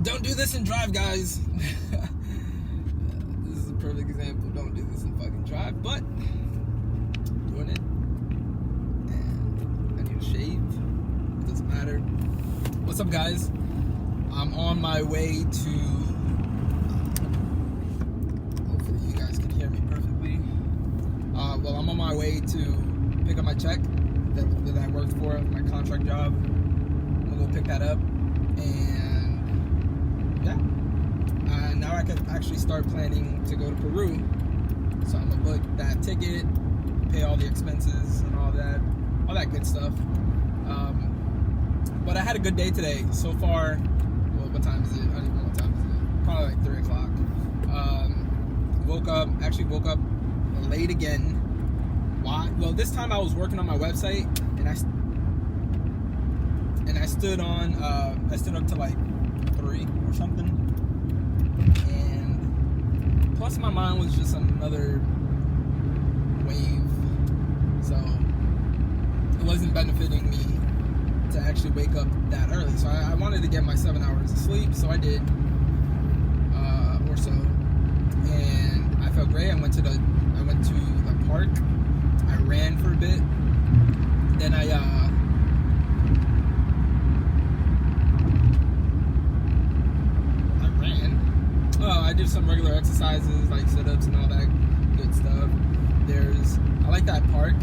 Don't do this and drive, guys. This is a perfect example. Don't do this and fucking drive, but doing it. And I need to shave. It doesn't matter. What's up, guys? I'm on my way to. Hopefully, you guys can hear me perfectly. Well, I'm on my way to pick up my check that I worked for, my contract job. I'm gonna go pick that up, and yeah. Now I can actually start planning to go to Peru. So I'm gonna book that ticket, pay all the expenses and all that good stuff. But I had a good day today so far. Well, what time is it? I don't even know what time is it. Probably like 3 o'clock. Woke up late again. Why? Well, this time I was working on my website, and I stood on. I stood up to like 3 or something, and plus my mind was just on another wave, so it wasn't benefiting me to actually wake up that early. So I wanted to get my 7 hours of sleep, so I did, or so, and I felt great. I went to the park. I ran for a bit. Then I ran. I did some regular exercises like sit-ups and all that good stuff. I like that park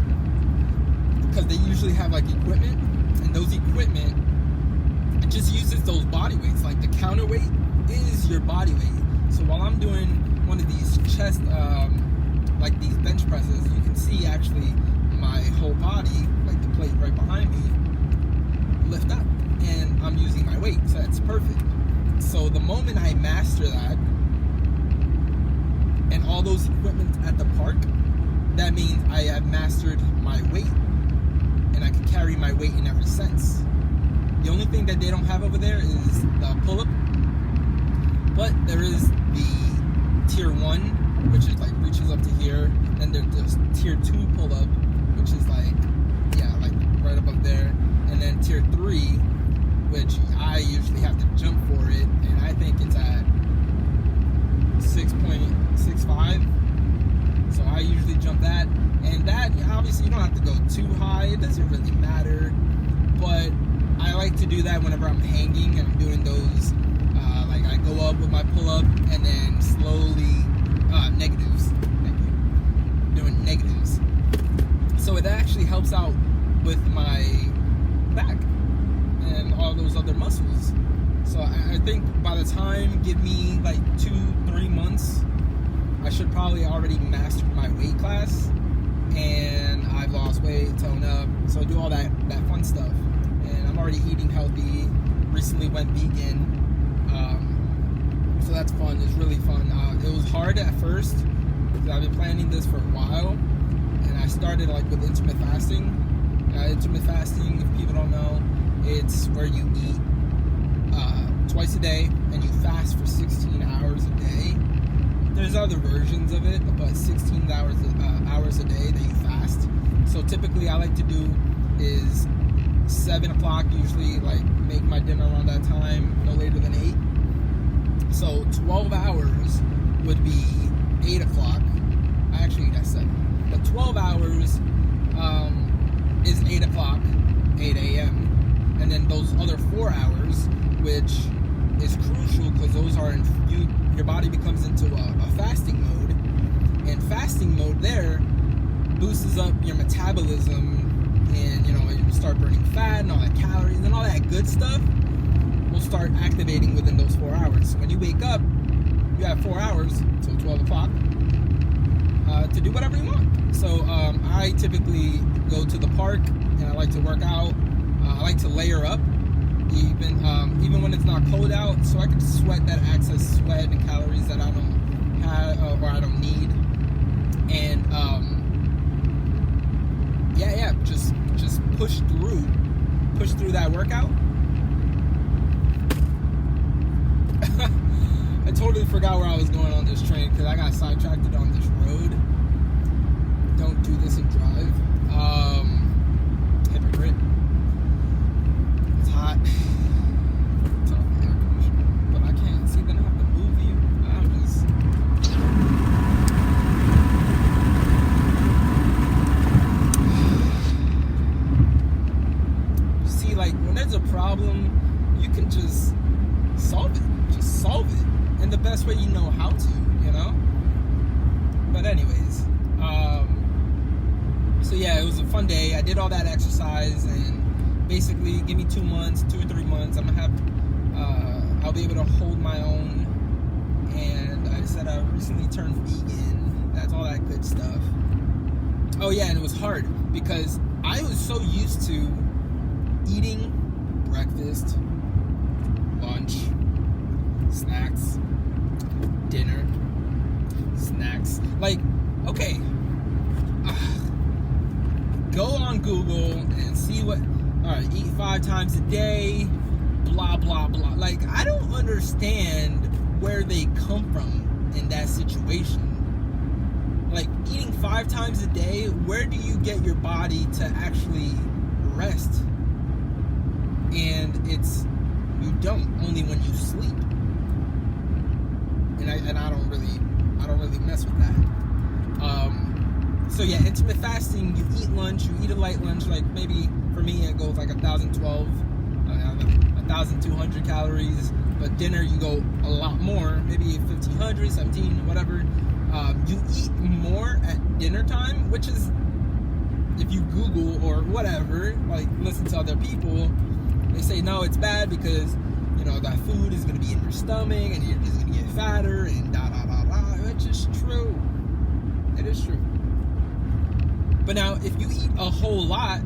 because they usually have like equipment, and those equipment, it just uses those body weights. Like the counterweight is your body weight. So while I'm doing one of these chest, like these bench presses, you can see actually my whole body, like the plate right behind me, lift up, and I'm using my weight, so that's perfect. So the moment I master that, and all those equipment at the park, that means I have mastered my weight, and I can carry my weight in every sense. The only thing that they don't have over there is the pull-up, but there is the tier 1, which is like reaches up to here. Then there's tier 2 pull-up, which is like right above there, and then tier 3, which I usually have to jump for it, and I think it's at 6.65. So I usually jump that, and that obviously you don't have to go too high. It doesn't really matter, but I like to do that whenever I'm hanging and I'm doing those. Like I go up with my pull-up and then slowly negatives. Thank you. Doing negatives. So it actually helps out with my back and all those other muscles. So I think by the time, give me like 2-3 months, I should probably already master my weight class, and I've lost weight, toned up, so do all that fun stuff. And I'm already eating healthy. Recently went vegan. So that's fun. It's really fun. It was hard at first because I've been planning this for a while, and I started like with intermittent fasting. Intermittent fasting, if people don't know, it's where you eat twice a day and you fast for 16 hours a day. There's other versions of it, but 16 hours a day that you fast. So typically I like to do is 7 o'clock, usually like make my dinner around that time, no later than 8. So 12 hours would be 8 o'clock. I actually eat at 7. But 12 hours is 8 o'clock, 8 a.m. And then those other 4 hours, which is crucial because those are your body becomes into a fasting mode. And fasting mode there boosts up your metabolism, and you start burning fat and all that calories and all that good stuff will start activating within those 4 hours. So when you wake up, you have 4 hours till 12 o'clock to do whatever you want. So I typically go to the park and I like to work out. I like to layer up, even when it's not cold out, so I can sweat that excess sweat and calories that I don't have or I don't need. And just push through that workout. I totally forgot where I was going on this train because I got sidetracked on this road. Don't do this and drive. Hypocrite. It's hot. It's on the air conditioner, but I there's a problem, you can just solve it. Just solve it. And the best way you know how to, you know? But anyways, so yeah, it was a fun day. I did all that exercise, and basically, give me 2 months, 2 or 3 months, I'm gonna have, I'll be able to hold my own. And I said I recently turned vegan. That's all that good stuff. Oh yeah, and it was hard because I was so used to eating breakfast, lunch, snacks, dinner, snacks. Like, okay, go on Google and see what, alright, eat 5 times a day, blah, blah, blah. Like, I don't understand where they come from in that situation. Like, eating 5 times a day, where do you get your body to actually rest? And you don't, only when you sleep. And I don't really mess with that. So yeah, intermittent fasting, you eat lunch, you eat a light lunch, like maybe for me it goes like 1,200 calories, but dinner you go a lot more, maybe 1,500, 17, whatever. You eat more at dinner time, which is, if you Google or whatever, like listen to other people, they say no, it's bad because, you know, that food is going to be in your stomach and you're just going to get fatter and da da da da, which is true. It is true. But now, if you eat a whole lot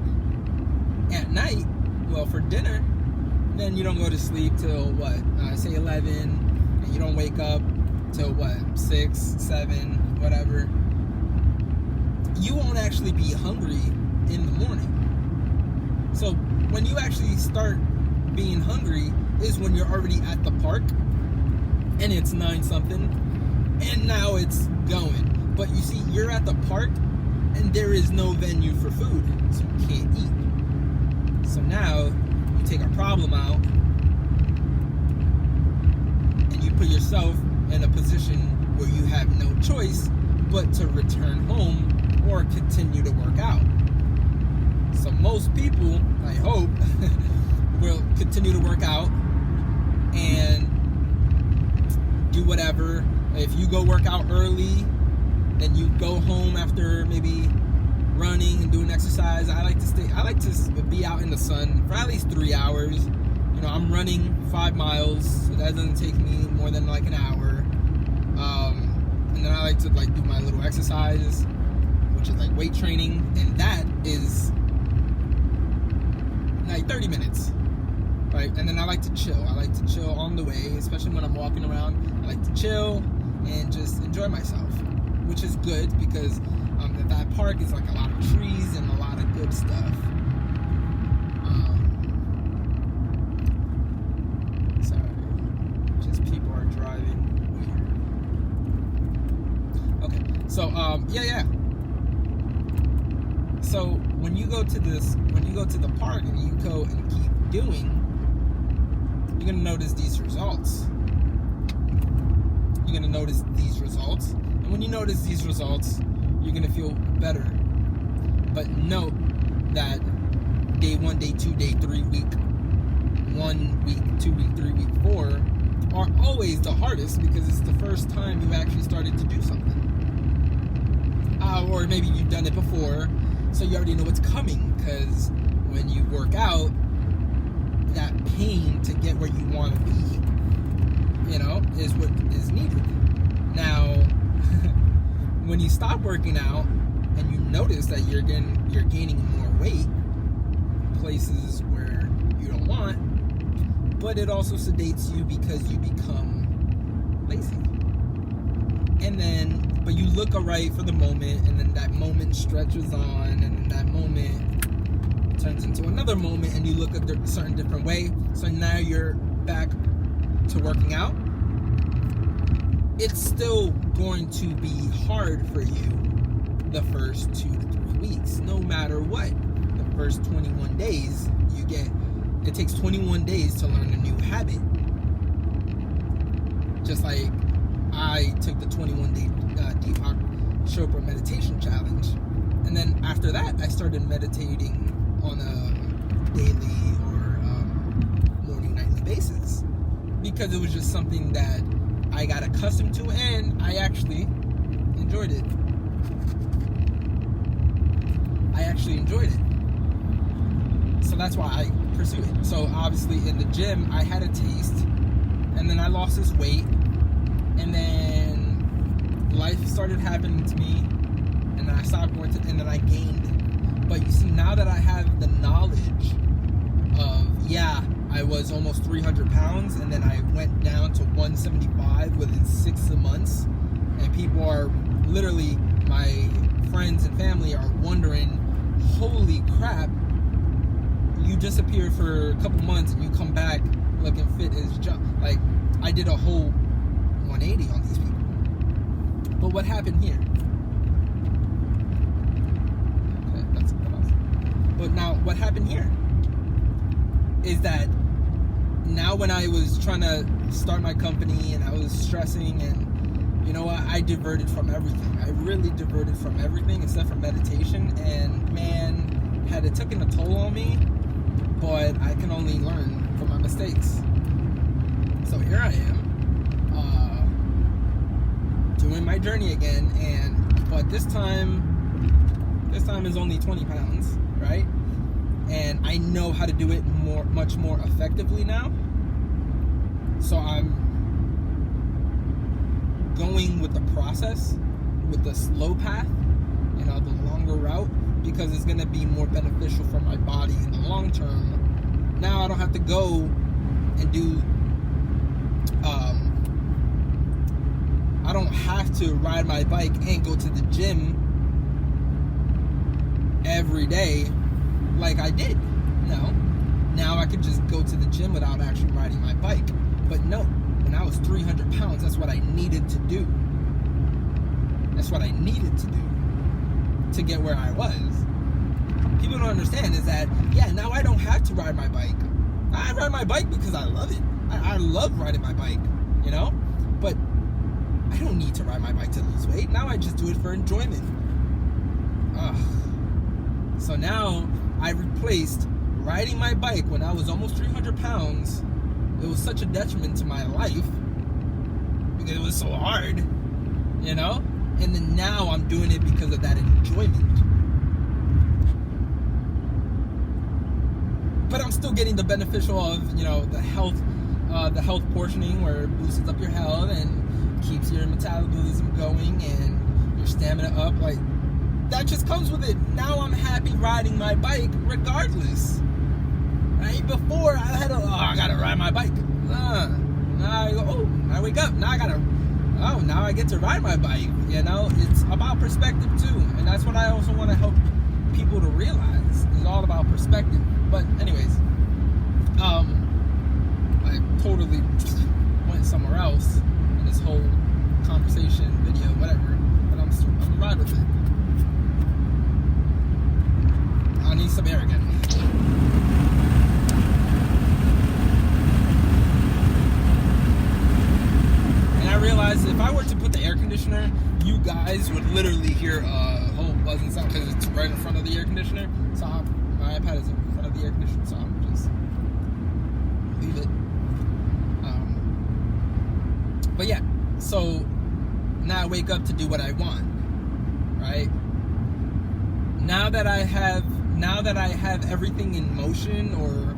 at night, well, for dinner, then you don't go to sleep till what? Say 11, and you don't wake up till what? 6, 7, whatever. You won't actually be hungry in the morning. So when you actually start being hungry is when you're already at the park and it's 9 something and now it's going. But you see, you're at the park and there is no venue for food, so you can't eat. So now you take a problem out and you put yourself in a position where you have no choice but to return home or continue to work out. So most people, I hope, will continue to work out and do whatever. If you go work out early, then you go home after maybe running and doing exercise. I like to be out in the sun for at least 3 hours. You know, I'm running 5 miles, so that doesn't take me more than like an hour. And then I like to do my little exercise, which is like weight training, and that is like 30 minutes, right? And then I like to chill. I like to chill on the way, especially when I'm walking around. I like to chill and just enjoy myself, which is good because that park is like a lot of trees and a lot of good stuff. Sorry, just people are driving weird. Okay, so yeah. So when you go to the park and you go and keep doing, you're gonna notice these results. You're gonna notice these results, and when you notice these results, you're gonna feel better. But note that day 1, day 2, day 3, week 1, week 2, week 3, week 4 are always the hardest because it's the first time you actually started to do something. Or maybe you've done it before, so you already know what's coming, because when you work out, that pain to get where you want to be, you know, is what is needed. Now, when you stop working out and you notice that you're gaining more weight, places where you don't want, but it also sedates you because you become lazy. And then, but you look alright for the moment, and then that moment stretches on, and then that moment turns into another moment, and you look a certain different way. So now you're back to working out. It's still going to be hard for you the first 2 to 3 weeks, no matter what. The first 21 days, it takes 21 days to learn a new habit. Just like I took the 21-day Deepak Chopra meditation challenge, and then after that, I started meditating on a daily or because it was just something that I got accustomed to, and I actually enjoyed it. So that's why I pursue it. So obviously in the gym, I had a taste, and then I lost this weight, and then life started happening to me, and then I stopped going to, and then I gained. But you see, now that I have the knowledge of, I was almost 300 pounds, and then I went down to 175 within 6 months, and people are literally, my friends and family are wondering, holy crap, you disappeared for a couple months and you come back looking fit as like, I did a whole 180 on these people. But what happened here? Okay, that's what else. But now what happened here is that now when I was trying to start my company and I was stressing, and you know what, I diverted from everything. I really diverted from everything except for meditation, and man, had it taken a toll on me, but I can only learn from my mistakes. So here I am, doing my journey again, but this time is only 20 pounds, right? And I know how to do it much more effectively now. So I'm going with the process, with the slow path, the longer route, because it's going to be more beneficial for my body in the long term. Now I don't have to go and do, I don't have to ride my bike and go to the gym every day like I did. No. Now I could just go to the gym without actually riding my bike. But no, when I was 300 pounds, that's what I needed to do. That's what I needed to do to get where I was. People don't understand is that, now I don't have to ride my bike. I ride my bike because I love it. I love riding my bike, But I don't need to ride my bike to lose weight. Now I just do it for enjoyment. So now I replaced riding my bike when I was almost 300 pounds. It was such a detriment to my life because it was so hard, And then now I'm doing it because of that enjoyment. But I'm still getting the beneficial of, the health portioning, where it boosts up your health and keeps your metabolism going and your stamina up. Like, that just comes with it. Now I'm happy riding my bike regardless. Right? Before I gotta ride my bike. Now I go, I wake up. Now now I get to ride my bike. It's about perspective too. And that's what I also want to help people to realize. It's all about perspective. But anyways, I totally went somewhere else in this whole conversation, video, whatever. But I'm gonna ride with it. I need some air again. And I realized if I were to put the air conditioner, you guys would literally hear a whole buzzing sound because it's right in front of the air conditioner. So my iPad is in front of the air conditioner, so I'm just leave it. But yeah, so now I wake up to do what I want, right? Now that I have everything in motion, or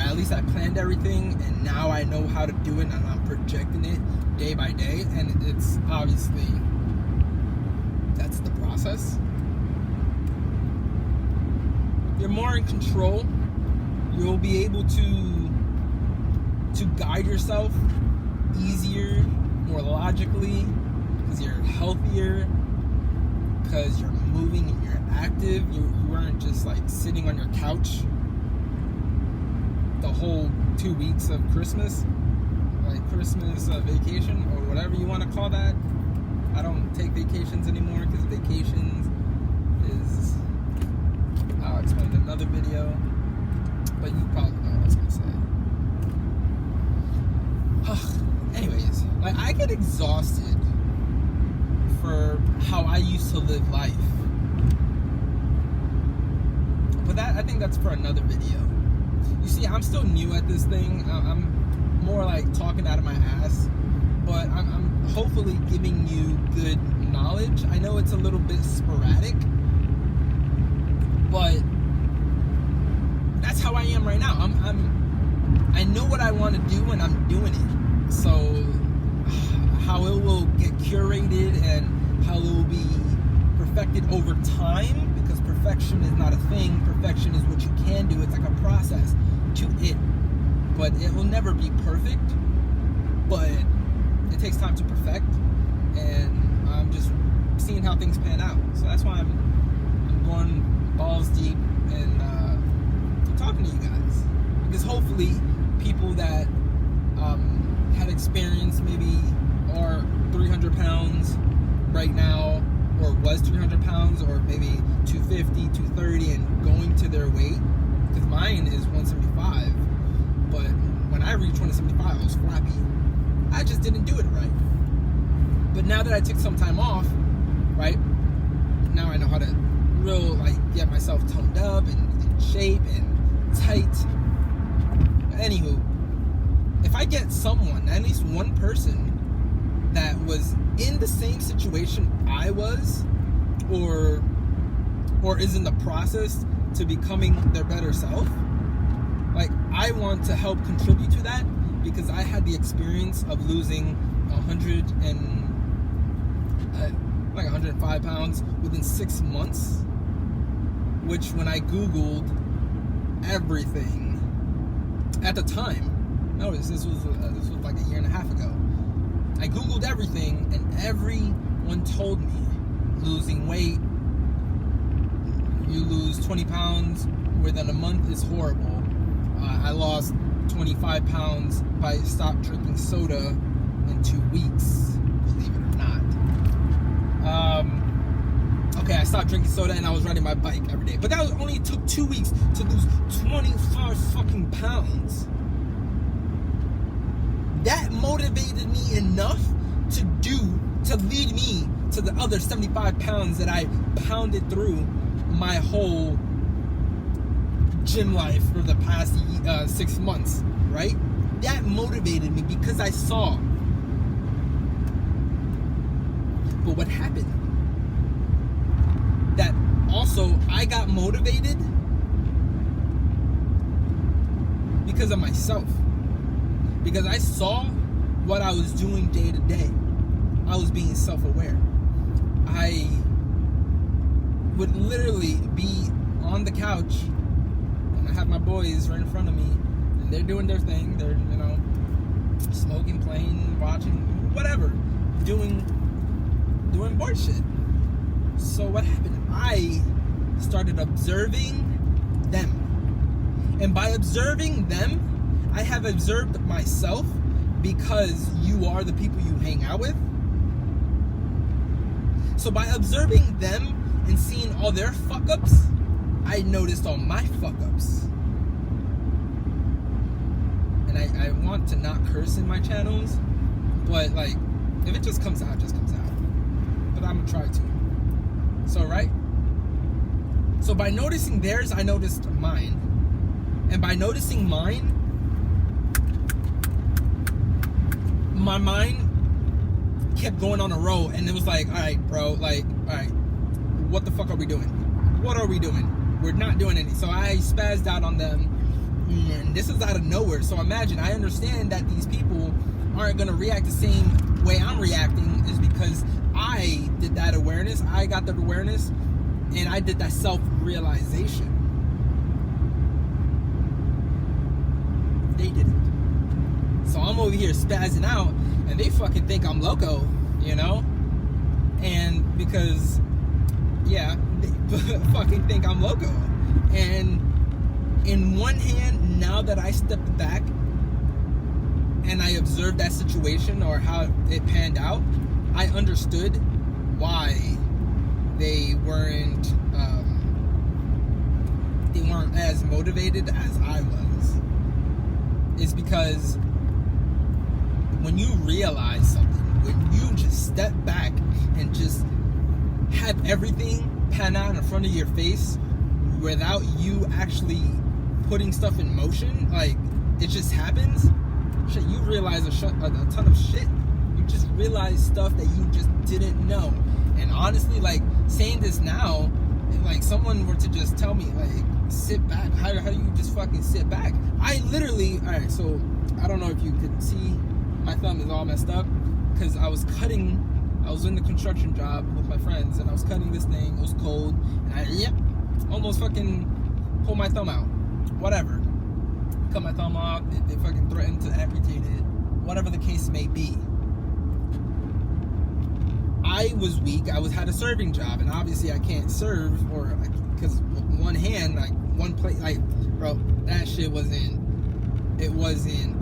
at least I planned everything, and now I know how to do it, and I'm projecting it day by day, and it's obviously, that's the process. You're more in control. You'll be able to guide yourself easier, more logically, because you're healthier, because you're moving and you're active. You weren't just like sitting on your couch the whole 2 weeks of Christmas, like Christmas vacation, or whatever you want to call that. I don't take vacations anymore because vacations is, I'll explain in another video, but you probably know what I was going to say. Anyways, like, I get exhausted for how I used to live life. But I think that's for another video. You see, I'm still new at this thing. I'm more like talking out of my ass, but I'm hopefully giving you good knowledge. I know it's a little bit sporadic, but that's how I am right now. I know what I want to do and I'm doing it. So how it will get curated and how it will be perfected over time, because perfection is not a thing. Perfection is what you can do. It's like a process to it, but it will never be perfect. But it takes time to perfect, and I'm just seeing how things pan out. So that's why I'm going balls deep and talking to you guys, because hopefully people that had experience, maybe are 300 pounds right now, or was 300 pounds, or maybe 250, 230, and going to their weight, because mine is 175, but when I reached 175, I was flappy. I just didn't do it right. But now that I took some time off, right, now I know how to get myself toned up and in shape and tight. Anywho, if I get someone, at least one person, that was in the same situation I was, or is in the process to becoming their better self, like, I want to help contribute to that, because I had the experience of losing 105 pounds within 6 months, which, when I Googled everything at the time, notice this was like a year and a half ago, I Googled everything, and everyone told me losing weight, you lose 20 pounds within a month is horrible. I lost 25 pounds by stop drinking soda in 2 weeks, believe it or not. Okay, I stopped drinking soda and I was riding my bike every day. But that only took 2 weeks to lose 25 fucking pounds. That motivated me enough to lead me to the other 75 pounds that I pounded through my whole gym life for the past 6 months, right? That motivated me because I saw. But what happened? That also I got motivated because of myself. Because I saw what I was doing day to day. I was being self-aware. I would literally be on the couch, and I have my boys right in front of me, and they're doing their thing. They're, smoking, playing, watching, whatever, doing board shit. So what happened? I started observing them. And by observing them, I have observed myself, because you are the people you hang out with. So by observing them and seeing all their fuck-ups, I noticed all my fuck-ups. And I want to not curse in my channels, but like, if it just comes out, it just comes out. But I'm gonna try to. So, right? So by noticing theirs, I noticed mine. And by noticing mine, my mind kept going on a roll, and it was like, all right, bro, like, all right, what the fuck are we doing? What are we doing? We're not doing anything. So I spazzed out on them, and this is out of nowhere. So imagine, I understand that these people aren't going to react the same way I'm reacting, is because I did that awareness. I got that awareness, and I did that self-realization. They didn't. So I'm over here spazzing out, and they fucking think I'm loco, And because, yeah, they fucking think I'm loco. And in one hand, now that I stepped back and I observed that situation, or how it panned out, I understood why they weren't as motivated as I was. It's because when you realize something, when you just step back and just have everything pan out in front of your face without you actually putting stuff in motion, like, it just happens, shit, you realize a ton of shit. You just realize stuff that you just didn't know. And honestly, like, saying this now, like, someone were to just tell me, like, sit back. How do you just fucking sit back? I literally, alright, so I don't know if you could see, my thumb is all messed up because I was in the construction job with my friends and I was cutting this thing. It was cold and I almost fucking pulled my thumb out. Whatever. Cut my thumb off. They fucking threatened to amputate it. Whatever the case may be. I was weak. I had a serving job, and obviously I can't serve, or because one hand, like one plate, like, bro, that shit wasn't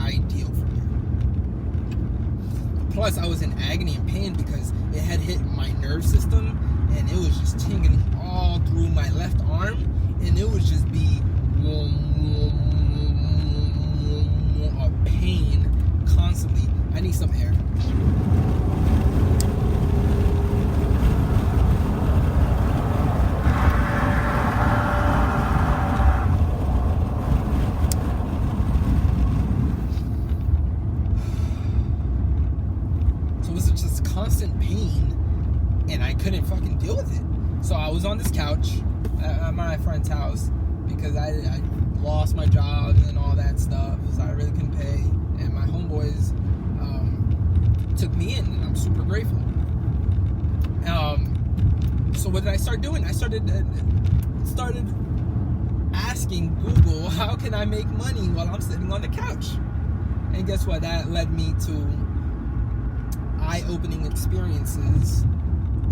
ideal for me. Plus, I was in agony and pain because it had hit my nerve system, and it was just tingling all through my left arm, and it was just be a pain constantly. I need some air. Constant pain, and I couldn't fucking deal with it. So I was on this couch at my friend's house because I lost my job and all that stuff, so I really couldn't pay. And my homeboys took me in, and I'm super grateful. So what did I start doing? I started asking Google, how can I make money while I'm sitting on the couch? And guess what? That led me to eye-opening experiences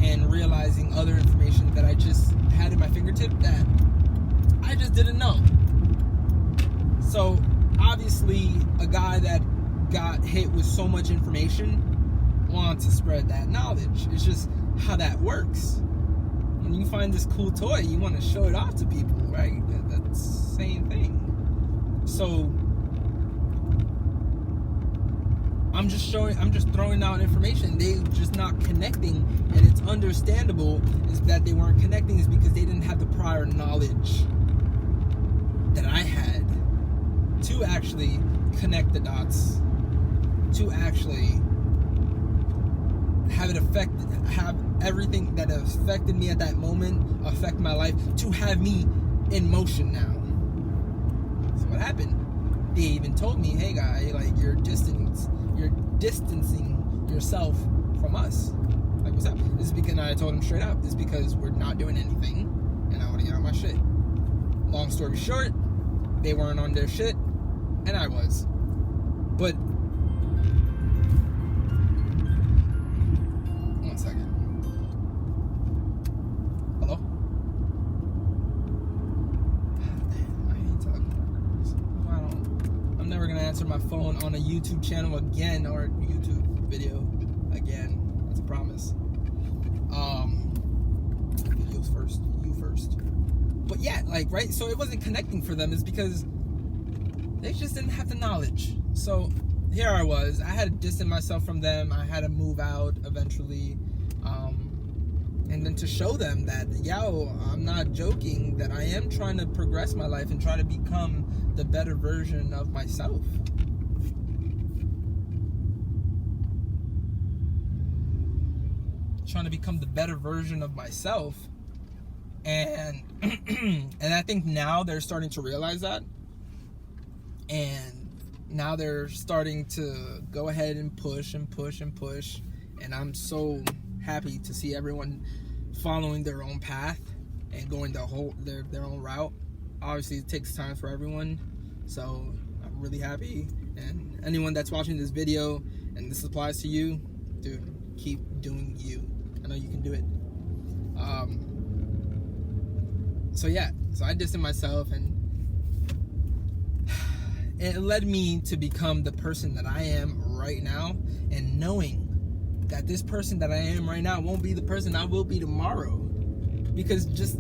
and realizing other information that I just had in my fingertip that I just didn't know. So obviously a guy that got hit with so much information wants to spread that knowledge. It's just how that works. When you find this cool toy, you want to show it off to people, right? That's the same thing. So I'm just throwing out information. They just not connecting, and it's understandable is that they weren't connecting is because they didn't have the prior knowledge that I had to actually connect the dots, to actually have everything that affected me at that moment affect my life, to have me in motion now. So what happened? They even told me, hey guy, like, you're distancing yourself from us. Like, what's up? This is because, and I told him straight up, this is because we're not doing anything, and I want to get on my shit. Long story short, they weren't on their shit, and I was. But one second. Hello? I hate talking to I'm never gonna answer my phone on a YouTube channel again, or a YouTube video again. That's a promise. Videos first, you first. But yeah, like, right? So it wasn't connecting for them. It's because they just didn't have the knowledge. So here I was. I had to distance myself from them. I had to move out eventually. And then to show them that, yo, I'm not joking, that I am trying to progress my life and try to become the better version of myself. Trying to become the better version of myself. And and I think now they're starting to realize that. And now they're starting to go ahead and push and push and push. And I'm so happy to see everyone following their own path and going their own route. Obviously, it takes time for everyone, so I'm really happy. And anyone that's watching this video, and this applies to you, dude, keep doing you. I know you can do it. So yeah, so I distanced myself, and it led me to become the person that I am right now, and knowing that this person that I am right now won't be the person I will be tomorrow. Because just,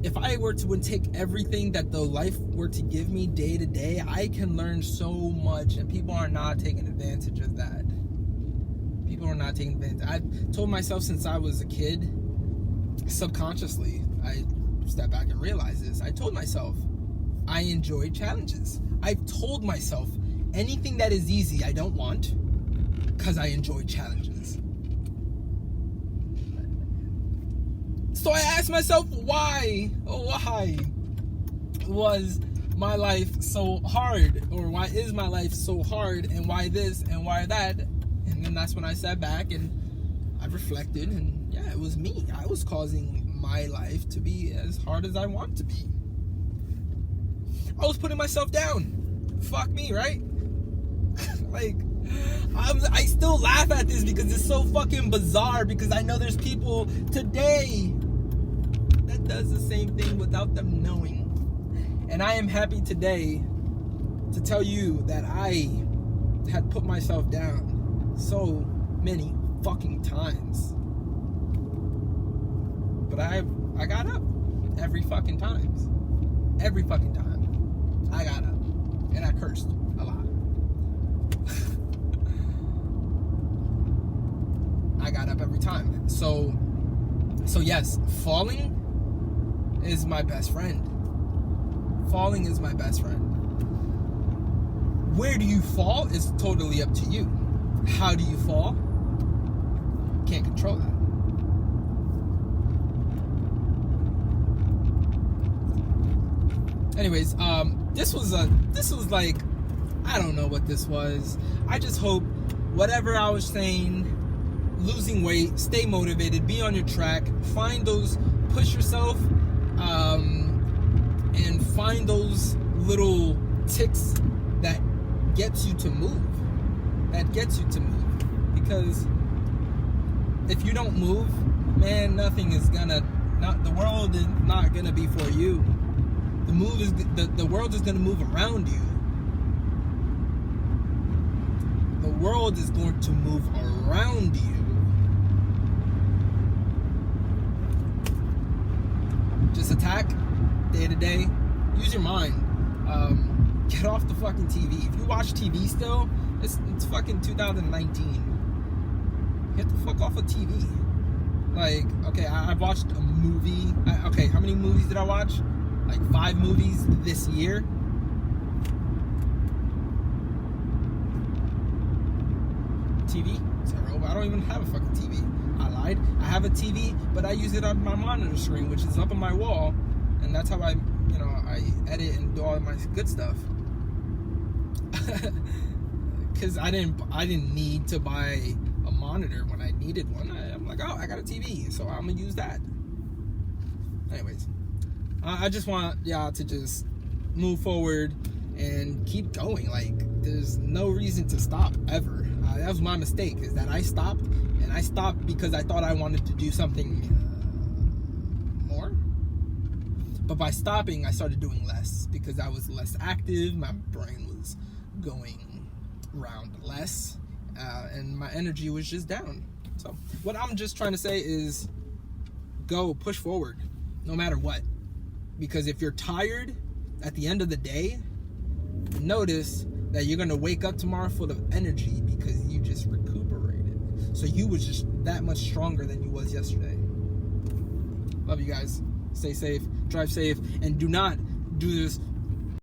if I were to take everything that the life were to give me day to day, I can learn so much, and people are not taking advantage of that. People are not taking advantage. I've told myself since I was a kid, subconsciously, I step back and realize this. I told myself I enjoy challenges. I've told myself anything that is easy, I don't want, because I enjoy challenges. So I asked myself, why was my life so hard? Or why is my life so hard? And why this and why that? And then that's when I sat back and I reflected, and yeah, it was me. I was causing my life to be as hard as I want to be. I was putting myself down. Fuck me, right? Like, I still laugh at this because it's so fucking bizarre, because I know there's people today that does the same thing without them knowing. And I am happy today to tell you that I had put myself down so many fucking times. But I got up every fucking time. Every fucking time. I got up. And I cursed a lot. I got up every time. So yes, falling is my best friend. Falling is my best friend. Where do you fall is totally up to you. How do you fall? Can't control that. Anyways, this was like, I don't know what this was. I just hope whatever I was saying, losing weight, stay motivated, be on your track, find those, push yourself, and find those little ticks that gets you to move. Because if you don't move, man, the world is not gonna be for you. The world is gonna move around you. The world is going to move around you. Just attack day to day. Use your mind. Get off the fucking TV. If you watch TV still, it's fucking 2019. Get the fuck off of TV. Like, okay, I watched a movie. Okay, how many movies did I watch? Like 5 movies this year. TV? 0. I don't even have a fucking TV. I lied. I have a TV, but I use it on my monitor screen, which is up on my wall, and that's how I edit and do all of my good stuff. Because I didn't need to buy a monitor when I needed one. I'm like, oh, I got a TV, so I'm gonna use that. Anyways, I just want y'all to just move forward and keep going. Like, there's no reason to stop ever. That was my mistake, is that I stopped, and I stopped because I thought I wanted to do something more. But by stopping, I started doing less because I was less active. My brain was going around less, and my energy was just down. So what I'm just trying to say is, go, push forward, no matter what. Because if you're tired at the end of the day, notice that you're going to wake up tomorrow full of energy because you just recuperated. So you was just that much stronger than you was yesterday. Love you guys. Stay safe, drive safe, and do not do this